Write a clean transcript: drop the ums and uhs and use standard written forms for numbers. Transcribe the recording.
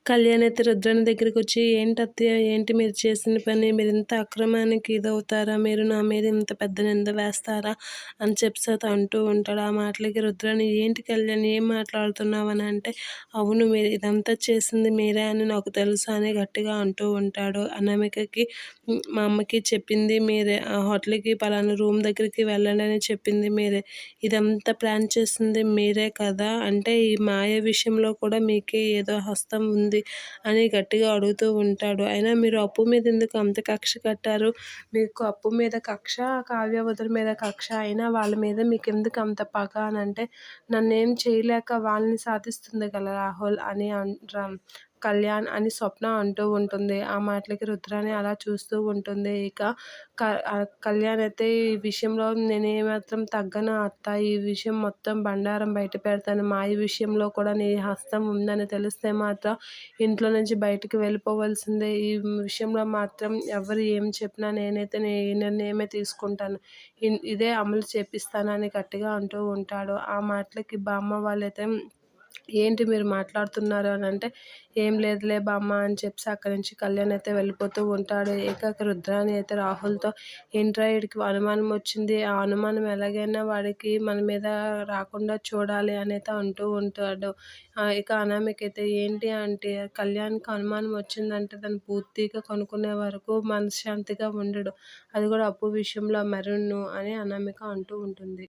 కళ్యాణ్ అయితే రుద్రాణి దగ్గరికొచ్చి, "ఏంటి అత్తయ్య, ఏంటి మీరు చేసిన పని? మీరింత అక్రమానికి ఇదవుతారా? మీరు నా మీద ఇంత పెద్ద నింద వేస్తారా?" అని చెప్పేసి అంటూ ఉంటాడు. ఆ మాటలకి రుద్రాణి, "ఏంటి కళ్యాణ్, ఏం మాట్లాడుతున్నావు?" అని అంటే, "అవును, మీరు ఇదంతా చేసింది మీరే అని నాకు తెలుసు" అని గట్టిగా అంటూ ఉంటాడు. అనామికకి, "మా అమ్మకి చెప్పింది మీరే, ఆ హోటల్‌కి పలానా రూమ్ దగ్గరికి వెళ్ళండి అని చెప్పింది మీరే. ఇదంతా ప్లాన్ చేసింది మీరే కదా! అంటే ఈ మాయ విషయంలో కూడా మీకే ఏదో హస్తం ఉంది" అని గట్టిగా అడుగుతూ ఉంటాడు. అయినా మీరు అప్పు మీద ఎందుకు అంత కక్ష కట్టారు? మీకు అప్పు మీద కక్ష, కావ్యవదుల మీద కక్ష, అయినా వాళ్ళ మీద మీకెందుకు అంత పగ అనంటే, "నన్నేం చేయలేక వాళ్ళని సాధిస్తుంది కదా రాహుల్" అని కళ్యాణ్ అని స్వప్న అంటూ ఉంటుంది. ఆ మాటలకి రుద్రాణి అలా చూస్తూ ఉంటుంది. ఇక కళ్యాణ్ అయితే, "ఈ విషయంలో నేనేమాత్రం తగ్గను అత్త. ఈ విషయం మొత్తం బండారం బయట పెడతాను. మాయ విషయంలో కూడా నీ హస్తం ఉందని తెలిస్తే మాత్రం ఇంట్లో నుంచి బయటికి వెళ్ళిపోవలసిందే. ఈ విషయంలో మాత్రం ఎవరు ఏం చెప్పినా నేనైతే ఈ నిర్ణయమే తీసుకుంటాను. ఇదే అమలు చేపిస్తాను" అని గట్టిగా అంటూ ఉంటాడు. ఆ మాటలకి బామ్మ వాళ్ళైతే, "ఏంటి మీరు మాట్లాడుతున్నారు" అని అంటే, "ఏం లేదులే బామ్మ" అని చెప్పేసి అక్కడి నుంచి కళ్యాణ్ అయితే వెళ్ళిపోతూ ఉంటాడు. ఇక రుద్రాణి అయితే రాహుల్‌తో, "ఏంట్రా వీడికి అనుమానం వచ్చింది. ఆ అనుమానం ఎలాగైనా వాడికి మన మీద రాకుండా చూడాలి" అనైతే అంటూ ఉంటాడు. ఇక అనామిక అయితే, "ఏంటి ఆంటీ, కళ్యాణ్‌కి అనుమానం వచ్చిందంటే దాన్ని పూర్తిగా కనుక్కునే వరకు మనశ్శాంతిగా ఉండడు. అది కూడా అప్పు విషయంలో మరును" అని అనామిక అంటూ ఉంటుంది.